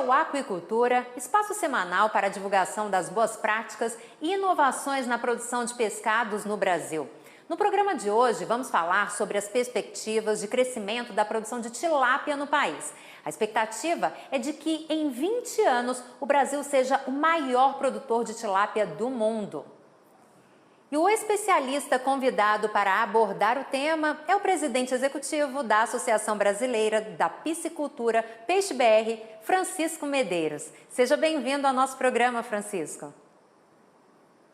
o Aquicultura, espaço semanal para a divulgação das boas práticas e inovações na produção de pescados no Brasil. No programa de hoje, vamos falar sobre as perspectivas de crescimento da produção de tilápia no país. A expectativa é de que, em 20 anos, o Brasil seja o maior produtor de tilápia do mundo. E o especialista convidado para abordar o tema é o presidente executivo da Associação Brasileira da Piscicultura, Peixe BR, Francisco Medeiros. Seja bem-vindo ao nosso programa, Francisco.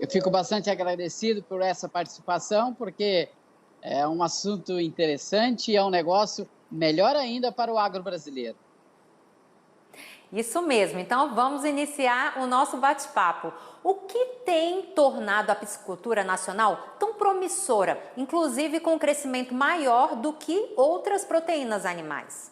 Eu fico bastante agradecido por essa participação, porque é um assunto interessante e é um negócio melhor ainda para o agro brasileiro. Isso mesmo, então vamos iniciar o nosso bate-papo. O que tem tornado a piscicultura nacional tão promissora, inclusive com um crescimento maior do que outras proteínas animais?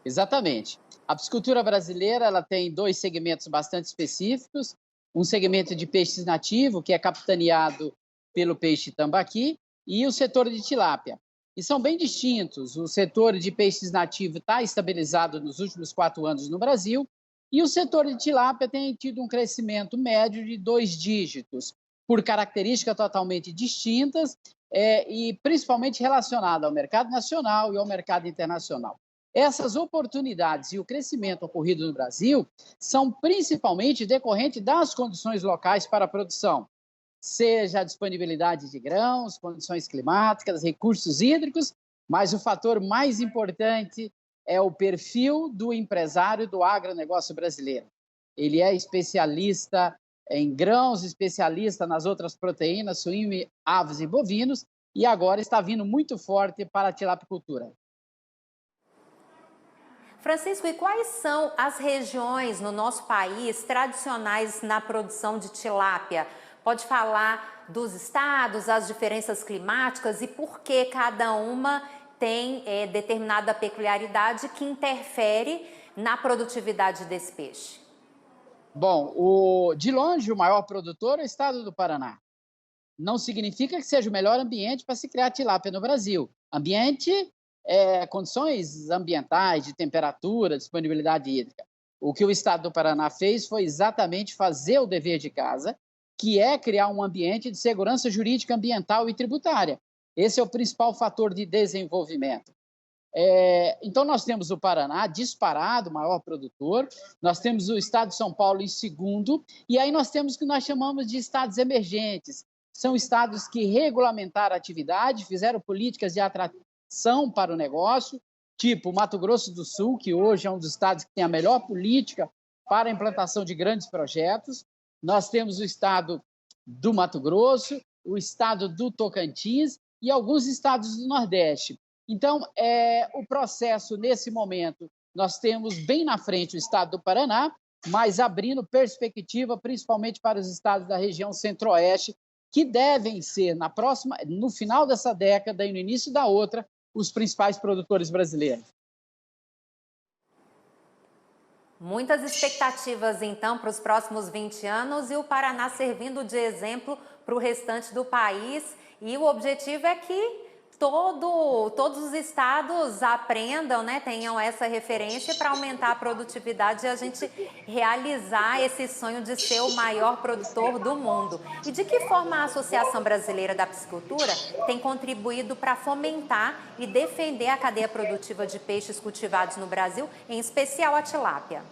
Exatamente. A piscicultura brasileira ela tem dois segmentos bastante específicos. Um segmento de peixes nativo, que é capitaneado pelo peixe tambaqui, e o setor de tilápia. E são bem distintos. O setor de peixes nativo está estabilizado nos últimos 4 anos no Brasil, e o setor de tilápia tem tido um crescimento médio de 2 dígitos, por características totalmente distintas e principalmente relacionada ao mercado nacional e ao mercado internacional. Essas oportunidades e o crescimento ocorrido no Brasil são principalmente decorrentes das condições locais para a produção, seja a disponibilidade de grãos, condições climáticas, recursos hídricos, mas o fator mais importante é o perfil do empresário do agronegócio brasileiro. Ele é especialista em grãos, especialista nas outras proteínas, suíno, aves e bovinos, e agora está vindo muito forte para a tilapicultura. Francisco, e quais são as regiões no nosso país tradicionais na produção de tilápia? Pode falar dos estados, as diferenças climáticas e por que cada uma tem determinada peculiaridade que interfere na produtividade desse peixe? Bom, de longe o maior produtor é o estado do Paraná. Não significa que seja o melhor ambiente para se criar tilápia no Brasil. Ambiente condições ambientais, de temperatura, disponibilidade hídrica. O que o estado do Paraná fez foi exatamente fazer o dever de casa, que é criar um ambiente de segurança jurídica, ambiental e tributária. Esse é o principal fator de desenvolvimento. Então, nós temos o Paraná disparado, o maior produtor, nós temos o estado de São Paulo em segundo, e aí nós temos o que nós chamamos de estados emergentes. São estados que regulamentaram a atividade, fizeram políticas de atração para o negócio, tipo Mato Grosso do Sul, que hoje é um dos estados que tem a melhor política para a implantação de grandes projetos. Nós temos o estado do Mato Grosso, o estado do Tocantins e alguns estados do Nordeste. Então, o processo, nesse momento, nós temos bem na frente o estado do Paraná, mas abrindo perspectiva principalmente para os estados da região centro-oeste, que devem ser, no final dessa década e no início da outra, os principais produtores brasileiros. Muitas expectativas, então, para os próximos 20 anos e o Paraná servindo de exemplo para o restante do país. E o objetivo é que todos os estados aprendam, né, tenham essa referência para aumentar a produtividade e a gente realizar esse sonho de ser o maior produtor do mundo. E de que forma a Associação Brasileira da Piscicultura tem contribuído para fomentar e defender a cadeia produtiva de peixes cultivados no Brasil, em especial a tilápia?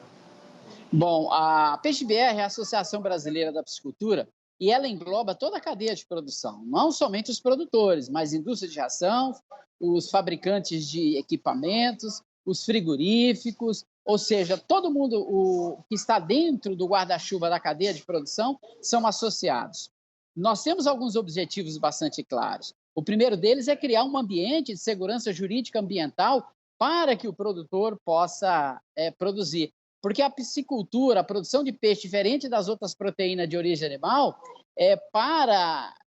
Bom, a Peixe BR é a Associação Brasileira da Piscicultura e ela engloba toda a cadeia de produção, não somente os produtores, mas indústria de ração, os fabricantes de equipamentos, os frigoríficos, ou seja, todo mundo que está dentro do guarda-chuva da cadeia de produção são associados. Nós temos alguns objetivos bastante claros. O primeiro deles é criar um ambiente de segurança jurídica ambiental para que o produtor possa produzir. Porque a piscicultura, a produção de peixe, diferente das outras proteínas de origem animal,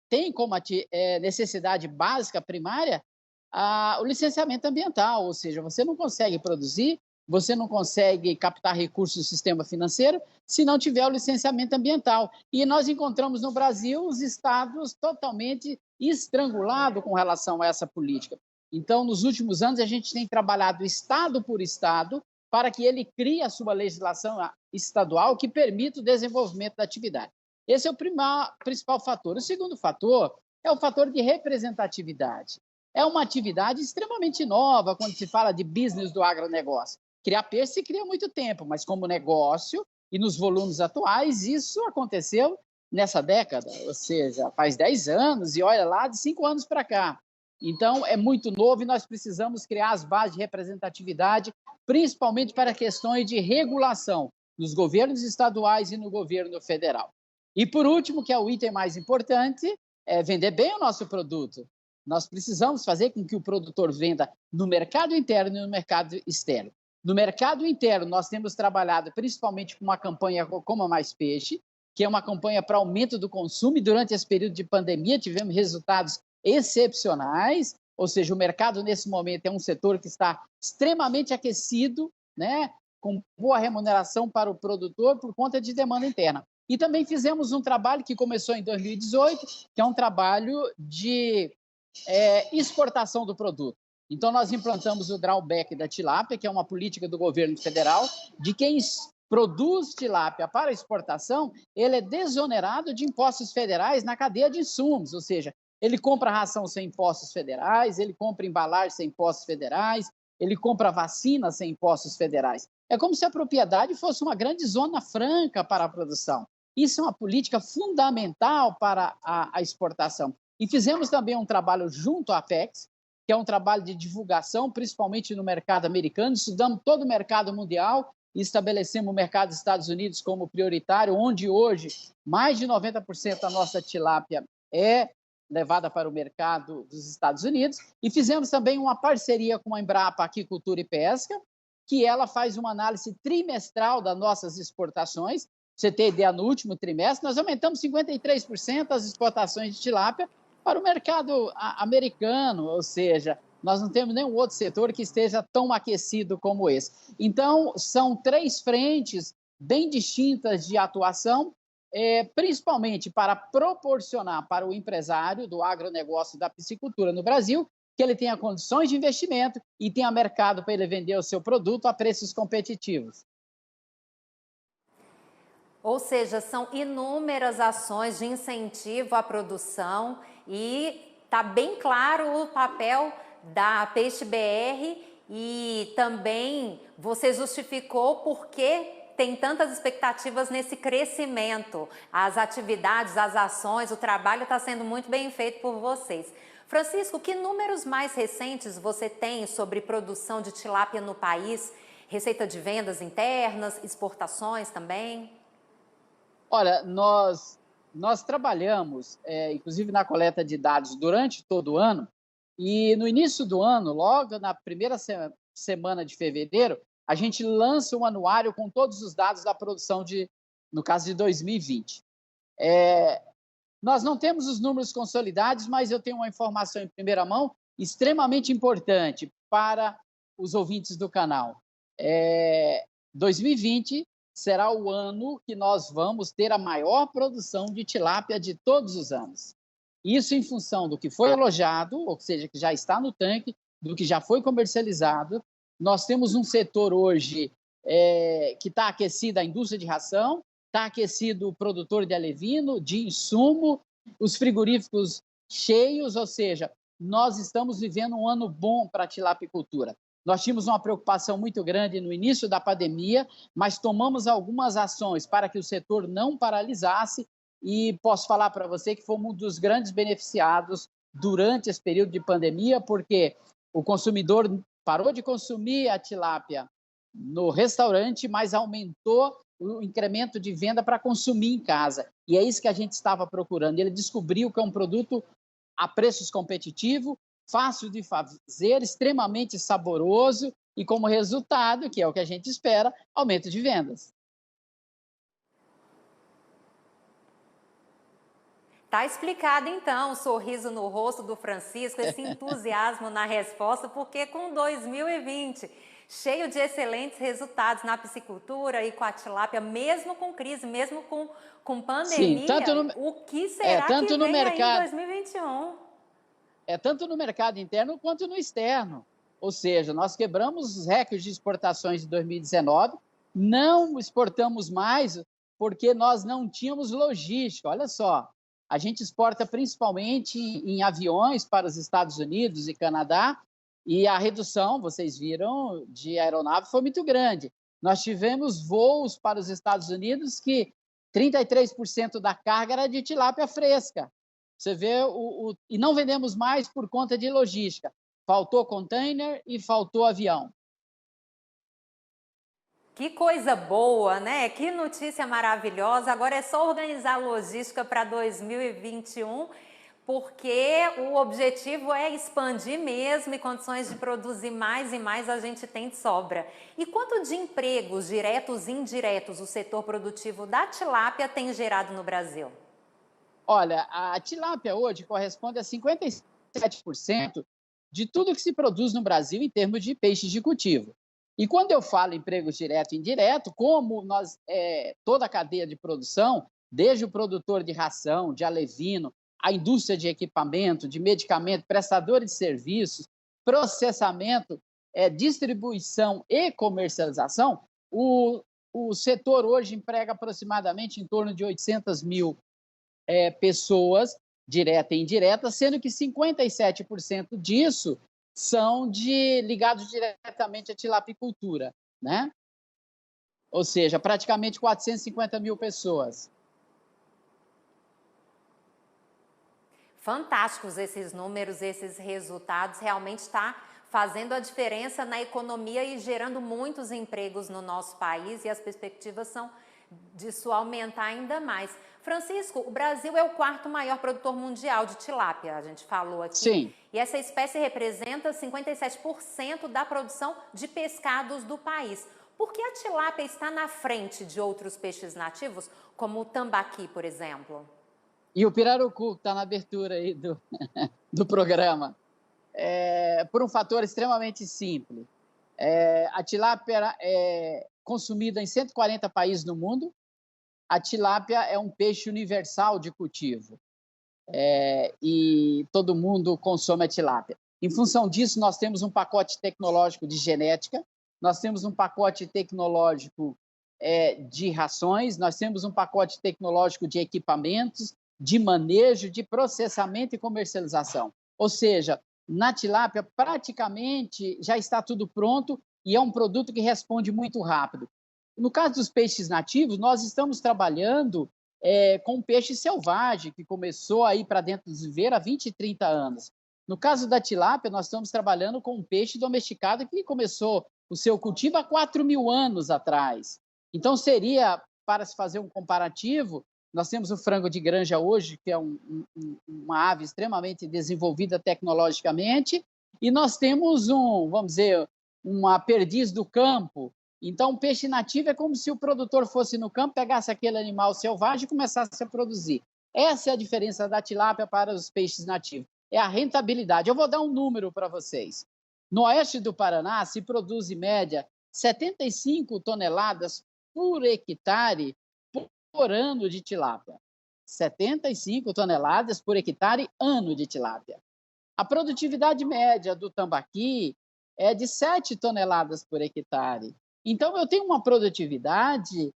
tem como necessidade básica primária o licenciamento ambiental, ou seja, você não consegue produzir, você não consegue captar recursos do sistema financeiro se não tiver o licenciamento ambiental. E nós encontramos no Brasil os estados totalmente estrangulados com relação a essa política. Então, nos últimos anos, a gente tem trabalhado estado por estado para que ele crie a sua legislação estadual que permita o desenvolvimento da atividade. Esse é o principal fator. O segundo fator é o fator de representatividade. É uma atividade extremamente nova quando se fala de business do agronegócio. Criar peixe se cria há muito tempo, mas como negócio e nos volumes atuais, isso aconteceu nessa década, ou seja, faz 10 anos e olha lá, de 5 anos para cá. Então, é muito novo e nós precisamos criar as bases de representatividade, principalmente para questões de regulação nos governos estaduais e no governo federal. E, por último, que é o item mais importante, é vender bem o nosso produto. Nós precisamos fazer com que o produtor venda no mercado interno e no mercado externo. No mercado interno, nós temos trabalhado principalmente com uma campanha Coma Mais Peixe, que é uma campanha para aumento do consumo, e durante esse período de pandemia tivemos resultados excepcionais, ou seja, o mercado nesse momento é um setor que está extremamente aquecido, né, com boa remuneração para o produtor por conta de demanda interna. E também fizemos um trabalho que começou em 2018, que é um trabalho de exportação do produto. Então, nós implantamos o drawback da tilápia, que é uma política do governo federal, de quem produz tilápia para exportação, ele é desonerado de impostos federais na cadeia de insumos, ou seja, ele compra ração sem impostos federais, ele compra embalagem sem impostos federais, ele compra vacina sem impostos federais. É como se a propriedade fosse uma grande zona franca para a produção. Isso é uma política fundamental para a exportação. E fizemos também um trabalho junto à Apex, que é um trabalho de divulgação, principalmente no mercado americano, estudamos todo o mercado mundial e estabelecemos o mercado dos Estados Unidos como prioritário, onde hoje mais de 90% da nossa tilápia é levada para o mercado dos Estados Unidos. E fizemos também uma parceria com a Embrapa Aquicultura e Pesca, que ela faz uma análise trimestral das nossas exportações. Você tem ideia, no último trimestre, nós aumentamos 53% as exportações de tilápia para o mercado americano, ou seja, nós não temos nenhum outro setor que esteja tão aquecido como esse. Então, são 3 frentes bem distintas de atuação, principalmente para proporcionar para o empresário do agronegócio da piscicultura no Brasil que ele tenha condições de investimento e tenha mercado para ele vender o seu produto a preços competitivos. Ou seja, são inúmeras ações de incentivo à produção e está bem claro o papel da Peixe BR e também você justificou por que tem tantas expectativas nesse crescimento. As atividades, as ações, o trabalho está sendo muito bem feito por vocês. Francisco, que números mais recentes você tem sobre produção de tilápia no país? Receita de vendas internas, exportações também? Olha, nós trabalhamos, inclusive na coleta de dados durante todo o ano, e no início do ano, logo na primeira semana de fevereiro, a gente lança um anuário com todos os dados da produção no caso de 2020. Nós não temos os números consolidados, mas eu tenho uma informação em primeira mão extremamente importante para os ouvintes do canal. 2020 será o ano que nós vamos ter a maior produção de tilápia de todos os anos. Isso em função do que foi alojado, ou seja, que já está no tanque, do que já foi comercializado. Nós temos um setor hoje que está aquecido a indústria de ração, está aquecido o produtor de alevino, de insumo, os frigoríficos cheios, ou seja, nós estamos vivendo um ano bom para a tilapicultura. Nós tínhamos uma preocupação muito grande no início da pandemia, mas tomamos algumas ações para que o setor não paralisasse e posso falar para você que fomos um dos grandes beneficiados durante esse período de pandemia, porque o consumidor parou de consumir a tilápia no restaurante, mas aumentou o incremento de venda para consumir em casa. E é isso que a gente estava procurando. Ele descobriu que é um produto a preços competitivos, fácil de fazer, extremamente saboroso e, como resultado, que é o que a gente espera, aumento de vendas. Tá explicado, então, o sorriso no rosto do Francisco, esse entusiasmo na resposta, porque com 2020, cheio de excelentes resultados na piscicultura e com a tilápia, mesmo com crise, mesmo com pandemia, sim, o que será que vem aí em 2021? Tanto no mercado interno quanto no externo. Ou seja, nós quebramos os recordes de exportações de 2019, não exportamos mais porque nós não tínhamos logística. Olha só, a gente exporta principalmente em aviões para os Estados Unidos e Canadá, e a redução, vocês viram, de aeronave foi muito grande. Nós tivemos voos para os Estados Unidos que 33% da carga era de tilápia fresca. Você vê, e não vendemos mais por conta de logística. Faltou container e faltou avião. Que coisa boa, né? Que notícia maravilhosa. Agora é só organizar a logística para 2021, porque o objetivo é expandir mesmo e condições de produzir mais e mais a gente tem de sobra. E quanto de empregos diretos e indiretos o setor produtivo da tilápia tem gerado no Brasil? Olha, a tilápia hoje corresponde a 57% de tudo que se produz no Brasil em termos de peixes de cultivo. E quando eu falo empregos direto e indireto, como toda a cadeia de produção, desde o produtor de ração, de alevino, a indústria de equipamento, de medicamento, prestadores de serviços, processamento, distribuição e comercialização, o setor hoje emprega aproximadamente em torno de 800 mil pessoas, direta e indireta, sendo que 57% disso são ligados diretamente à tilapicultura, né? Ou seja, praticamente 450 mil pessoas. Fantásticos esses números, esses resultados, realmente está fazendo a diferença na economia e gerando muitos empregos no nosso país, e as perspectivas são disso aumentar ainda mais. Francisco, o Brasil é o quarto maior produtor mundial de tilápia, a gente falou aqui. Sim. E essa espécie representa 57% da produção de pescados do país. Por que a tilápia está na frente de outros peixes nativos, como o tambaqui, por exemplo? E o pirarucu, que está na abertura aí do programa. Por um fator extremamente simples. A tilápia é consumida em 140 países no mundo. A tilápia é um peixe universal de cultivo. E todo mundo consome a tilápia. Em função disso, nós temos um pacote tecnológico de genética, nós temos um pacote tecnológico de rações, nós temos um pacote tecnológico de equipamentos, de manejo, de processamento e comercialização. Ou seja, na tilápia praticamente já está tudo pronto e é um produto que responde muito rápido. No caso dos peixes nativos, nós estamos trabalhando com peixe selvagem, que começou a ir para dentro do viveiro há 20, 30 anos. No caso da tilápia, nós estamos trabalhando com um peixe domesticado que começou o seu cultivo há 4.000 anos atrás. Então, seria, para se fazer um comparativo, nós temos o frango de granja hoje, que é uma ave extremamente desenvolvida tecnologicamente, e nós temos vamos dizer, uma perdiz do campo. Então, o peixe nativo é como se o produtor fosse no campo, pegasse aquele animal selvagem e começasse a produzir. Essa é a diferença da tilápia para os peixes nativos. É a rentabilidade. Eu vou dar um número para vocês. No oeste do Paraná, se produz, em média, 75 toneladas por hectare por ano de tilápia. 75 toneladas por hectare ano de tilápia. A produtividade média do tambaqui é de 7 toneladas por hectare. Então, eu tenho uma produtividade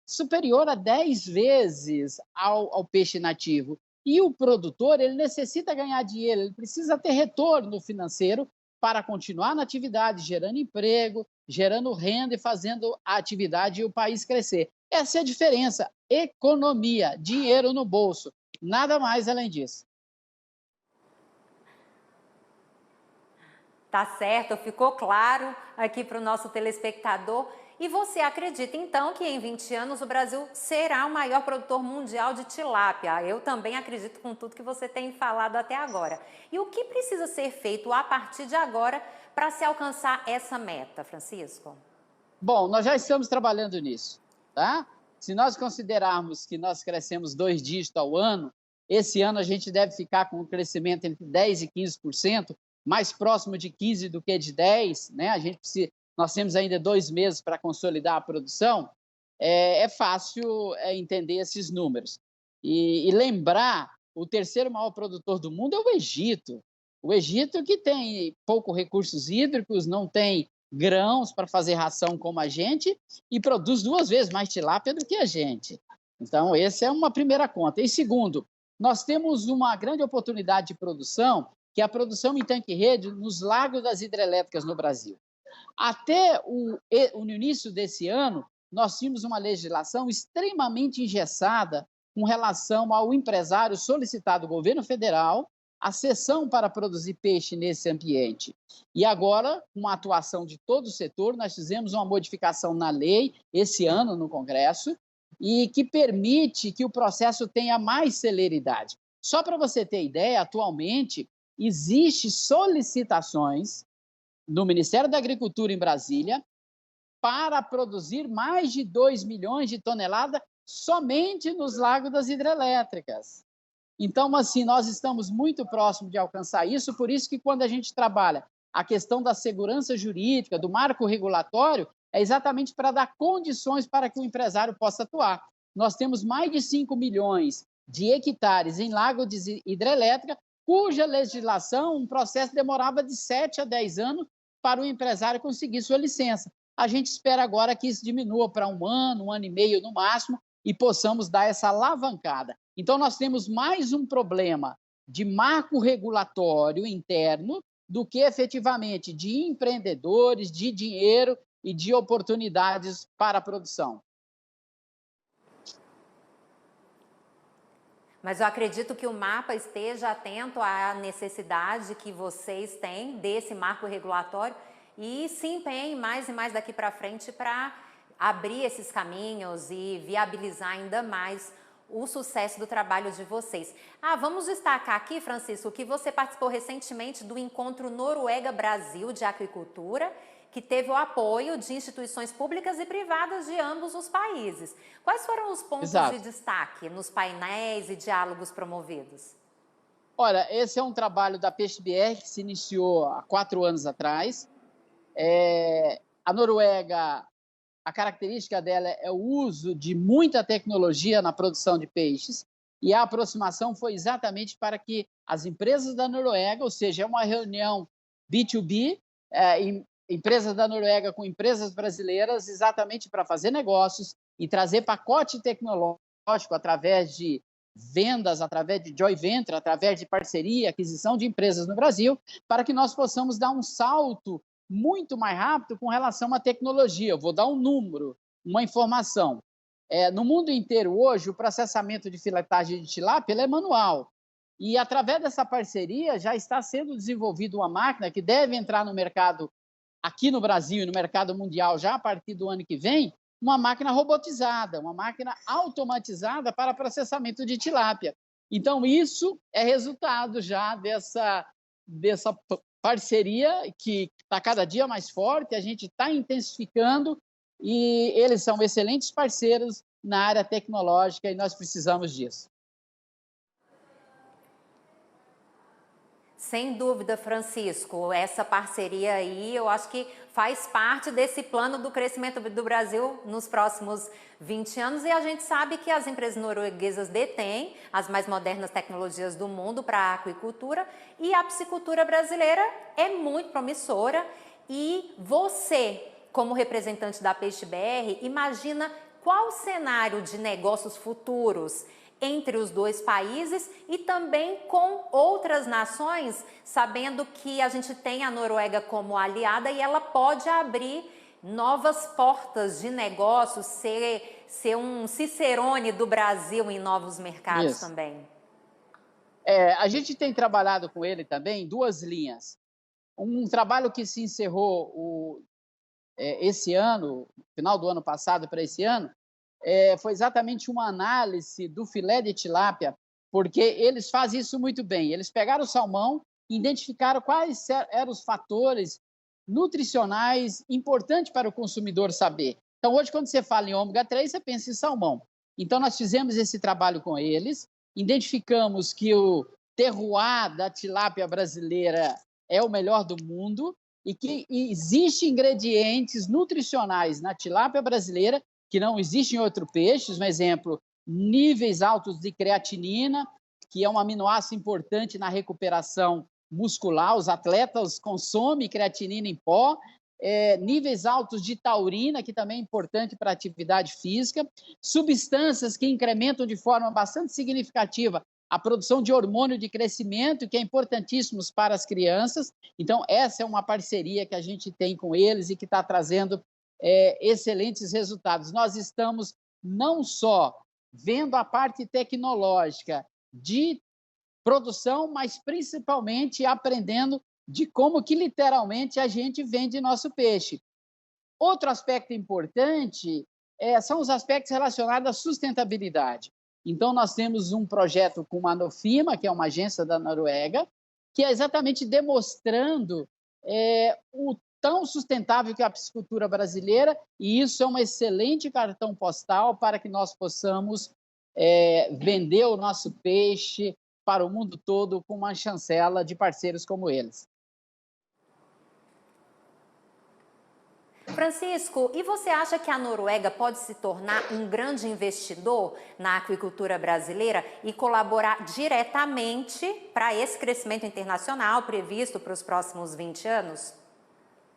superior a 10 vezes ao peixe nativo. E o produtor, ele necessita ganhar dinheiro, ele precisa ter retorno financeiro para continuar na atividade, gerando emprego, gerando renda e fazendo a atividade e o país crescer. Essa é a diferença. Economia, dinheiro no bolso. Nada mais além disso. Tá certo, ficou claro aqui para o nosso telespectador. E você acredita, então, que em 20 anos o Brasil será o maior produtor mundial de tilápia? Eu também acredito com tudo que você tem falado até agora. E o que precisa ser feito a partir de agora para se alcançar essa meta, Francisco? Bom, nós já estamos trabalhando nisso, tá? Se nós considerarmos que nós crescemos 2 dígitos ao ano, esse ano a gente deve ficar com um crescimento entre 10% e 15%, mais próximo de 15% do que de 10%, né? Nós temos ainda 2 meses para consolidar a produção. É fácil entender esses números. E lembrar, o terceiro maior produtor do mundo é o Egito. O Egito que tem poucos recursos hídricos, não tem grãos para fazer ração como a gente e produz 2 vezes mais tilápia do que a gente. Então, essa é uma primeira conta. E segundo, nós temos uma grande oportunidade de produção, que é a produção em tanque-rede nos lagos das hidrelétricas no Brasil. Até no início desse ano, nós tínhamos uma legislação extremamente engessada com relação ao empresário solicitar do governo federal a cessão para produzir peixe nesse ambiente. E agora, com a atuação de todo o setor, nós fizemos uma modificação na lei esse ano no Congresso e que permite que o processo tenha mais celeridade. Só para você ter ideia, atualmente existem solicitações no Ministério da Agricultura em Brasília para produzir mais de 2 milhões de toneladas somente nos lagos das hidrelétricas. Então, assim, nós estamos muito próximos de alcançar isso, por isso que quando a gente trabalha a questão da segurança jurídica, do marco regulatório, é exatamente para dar condições para que o empresário possa atuar. Nós temos mais de 5 milhões de hectares em lago de hidrelétrica, cuja legislação, um processo demorava de 7 a 10 anos para o empresário conseguir sua licença. A gente espera agora que isso diminua para 1 ano e meio no máximo, e possamos dar essa alavancada. Então, nós temos mais um problema de marco regulatório interno do que efetivamente de empreendedores, de dinheiro e de oportunidades para a produção. Mas eu acredito que o MAPA esteja atento à necessidade que vocês têm desse marco regulatório e se empenhe mais e mais daqui para frente para abrir esses caminhos e viabilizar ainda mais o sucesso do trabalho de vocês. Vamos destacar aqui, Francisco, que você participou recentemente do Encontro Noruega-Brasil de Aquicultura, que teve o apoio de instituições públicas e privadas de ambos os países. Quais foram os pontos de destaque nos painéis e diálogos promovidos? Olha, esse é um trabalho da PeixeBR que se iniciou há 4 anos atrás. A Noruega, a característica dela é o uso de muita tecnologia na produção de peixes, e a aproximação foi exatamente para que as empresas da Noruega, ou seja, é uma reunião B2B, empresas da Noruega com empresas brasileiras, exatamente para fazer negócios e trazer pacote tecnológico através de vendas, através de joint venture, através de parceria, aquisição de empresas no Brasil, para que nós possamos dar um salto muito mais rápido com relação à tecnologia. Eu vou dar um número, uma informação. No mundo inteiro, hoje, o processamento de filetagem de tilápia é manual. E, através dessa parceria, já está sendo desenvolvida uma máquina que deve entrar no mercado aqui no Brasil e no mercado mundial já a partir do ano que vem, uma máquina robotizada, uma máquina automatizada para processamento de tilápia. Então, isso é resultado já dessa parceria que está cada dia mais forte, a gente está intensificando e eles são excelentes parceiros na área tecnológica e nós precisamos disso. Sem dúvida, Francisco, essa parceria aí eu acho que faz parte desse plano do crescimento do Brasil nos próximos 20 anos e a gente sabe que as empresas norueguesas detêm as mais modernas tecnologias do mundo para a aquicultura e a piscicultura brasileira é muito promissora e você, como representante da PeixeBR, imagina qual o cenário de negócios futuros entre os dois países e também com outras nações, sabendo que a gente tem a Noruega como aliada e ela pode abrir novas portas de negócios, ser um Cicerone do Brasil em novos mercados também. A gente tem trabalhado com ele também em 2 linhas. Um trabalho que se encerrou esse ano, final do ano passado para esse ano, foi exatamente uma análise do filé de tilápia, porque eles fazem isso muito bem. Eles pegaram o salmão, identificaram quais eram os fatores nutricionais importantes para o consumidor saber. Então, hoje, quando você fala em ômega 3, você pensa em salmão. Então, nós fizemos esse trabalho com eles, identificamos que o terroir da tilápia brasileira é o melhor do mundo e que existem ingredientes nutricionais na tilápia brasileira que não existem em outros peixes. Um exemplo, níveis altos de creatinina, que é um aminoácido importante na recuperação muscular, os atletas consomem creatinina em pó, níveis altos de taurina, que também é importante para a atividade física, substâncias que incrementam de forma bastante significativa a produção de hormônio de crescimento, que é importantíssimo para as crianças. Então, essa é uma parceria que a gente tem com eles e que está trazendo excelentes resultados. Nós estamos não só vendo a parte tecnológica de produção, mas principalmente aprendendo de como que literalmente a gente vende nosso peixe. Outro aspecto importante são os aspectos relacionados à sustentabilidade. Então, nós temos um projeto com a Nofima, que é uma agência da Noruega, que é exatamente demonstrando o tão sustentável que é a piscicultura brasileira, e isso é um excelente cartão postal para que nós possamos vender o nosso peixe para o mundo todo com uma chancela de parceiros como eles. Francisco, e você acha que a Noruega pode se tornar um grande investidor na aquicultura brasileira e colaborar diretamente para esse crescimento internacional previsto para os próximos 20 anos?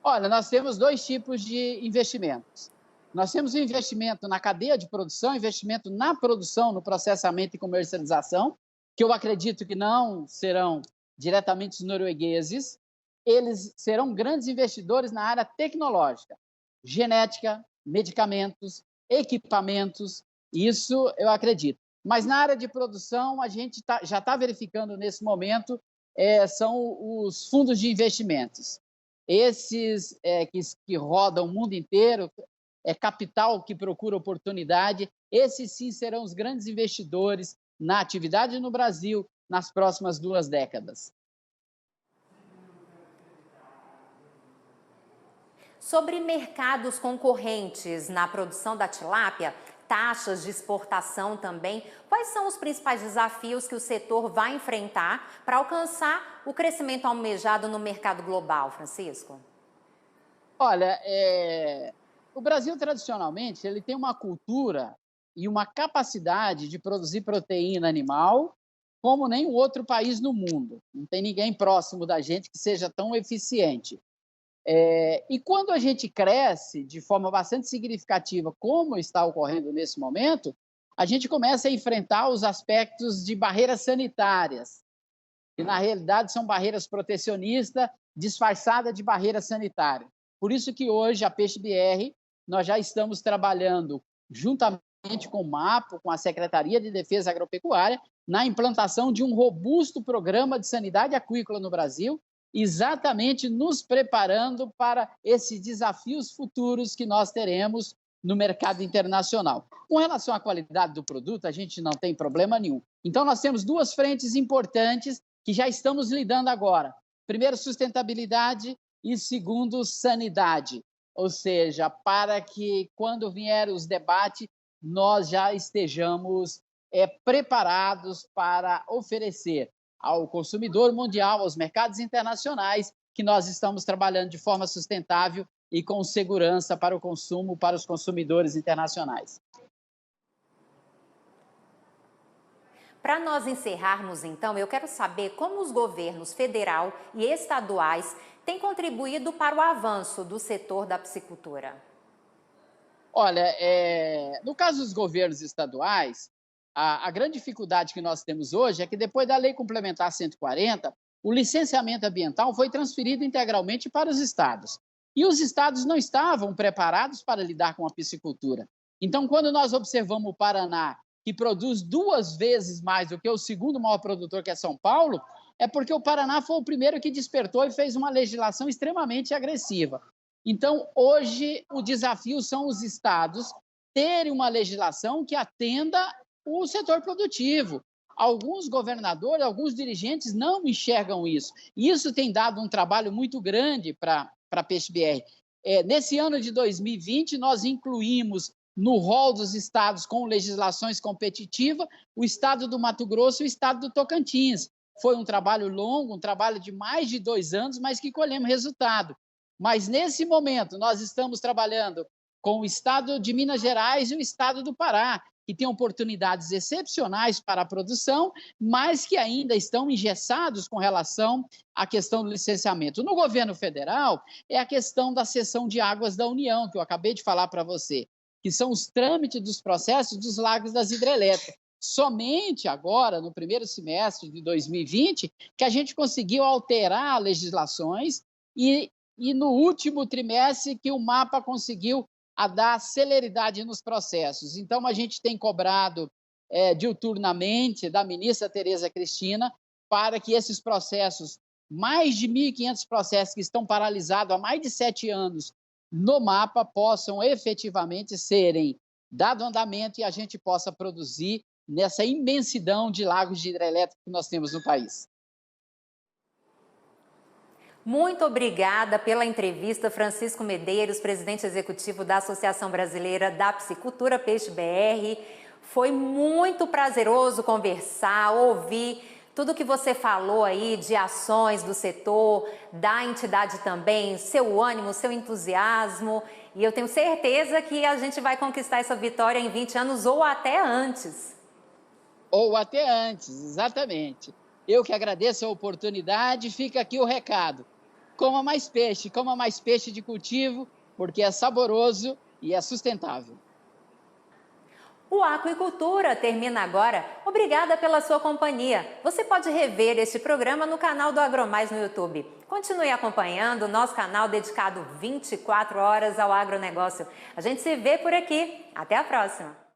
Olha, nós temos dois tipos de investimentos. Nós temos o investimento na cadeia de produção, investimento na produção, no processamento e comercialização, que eu acredito que não serão diretamente os noruegueses. Eles serão grandes investidores na área tecnológica, genética, medicamentos, equipamentos, isso eu acredito. Mas na área de produção, a gente já está verificando nesse momento, são os fundos de investimentos. Esses que rodam o mundo inteiro, capital que procura oportunidade, esses sim serão os grandes investidores na atividade no Brasil nas próximas 2 décadas. Sobre mercados concorrentes na produção da tilápia, taxas de exportação também, quais são os principais desafios que o setor vai enfrentar para alcançar o crescimento almejado no mercado global, Francisco? Olha, o Brasil, tradicionalmente, ele tem uma cultura e uma capacidade de produzir proteína animal como nenhum outro país no mundo. Não tem ninguém próximo da gente que seja tão eficiente. E quando a gente cresce de forma bastante significativa, como está ocorrendo nesse momento, a gente começa a enfrentar os aspectos de barreiras sanitárias, que na realidade são barreiras protecionistas disfarçadas de barreira sanitária. Por isso que hoje a Peixe-BR, nós já estamos trabalhando juntamente com o MAPO, com a Secretaria de Defesa Agropecuária, na implantação de um robusto programa de sanidade aquícola no Brasil, exatamente nos preparando para esses desafios futuros que nós teremos no mercado internacional. Com relação à qualidade do produto, a gente não tem problema nenhum. Então, nós temos 2 frentes importantes que já estamos lidando agora. Primeiro, sustentabilidade e segundo, sanidade. Ou seja, para que quando vier os debates, nós já estejamos preparados para oferecer ao consumidor mundial, aos mercados internacionais, que nós estamos trabalhando de forma sustentável e com segurança para o consumo, para os consumidores internacionais. Para nós encerrarmos, então, eu quero saber como os governos federal e estaduais têm contribuído para o avanço do setor da piscicultura. Olha, no caso dos governos estaduais, a grande dificuldade que nós temos hoje é que, depois da Lei Complementar 140, o licenciamento ambiental foi transferido integralmente para os estados. E os estados não estavam preparados para lidar com a piscicultura. Então, quando nós observamos o Paraná, que produz 2 vezes mais do que o segundo maior produtor, que é São Paulo, é porque o Paraná foi o primeiro que despertou e fez uma legislação extremamente agressiva. Então, hoje, o desafio são os estados terem uma legislação que atenda o setor produtivo. Alguns governadores, alguns dirigentes não enxergam isso. E isso tem dado um trabalho muito grande para a Peixe-BR. Nesse ano de 2020, nós incluímos no rol dos estados com legislações competitivas o estado do Mato Grosso e o estado do Tocantins. Foi um trabalho longo, um trabalho de mais de 2 anos, mas que colhemos resultado. Mas, nesse momento, nós estamos trabalhando com o estado de Minas Gerais e o estado do Pará, que têm oportunidades excepcionais para a produção, mas que ainda estão engessados com relação à questão do licenciamento. No governo federal, é a questão da cessão de águas da União, que eu acabei de falar para você, que são os trâmites dos processos dos lagos das hidrelétricas. Somente agora, no primeiro semestre de 2020, que a gente conseguiu alterar legislações e no último trimestre que o MAPA conseguiu dar celeridade nos processos. Então, a gente tem cobrado diuturnamente da ministra Tereza Cristina para que esses processos, mais de 1.500 processos que estão paralisados há mais de 7 anos no MAPA, possam efetivamente serem dado andamento e a gente possa produzir nessa imensidão de lagos de hidrelétrica que nós temos no país. Muito obrigada pela entrevista, Francisco Medeiros, presidente executivo da Associação Brasileira da Piscicultura Peixe BR. Foi muito prazeroso conversar, ouvir tudo que você falou aí de ações do setor, da entidade também, seu ânimo, seu entusiasmo. E eu tenho certeza que a gente vai conquistar essa vitória em 20 anos ou até antes. Ou até antes, exatamente. Eu que agradeço a oportunidade, fica aqui o recado. Coma mais peixe de cultivo, porque é saboroso e é sustentável. O Aquicultura termina agora. Obrigada pela sua companhia. Você pode rever este programa no canal do AgroMais no YouTube. Continue acompanhando o nosso canal dedicado 24 horas ao agronegócio. A gente se vê por aqui. Até a próxima!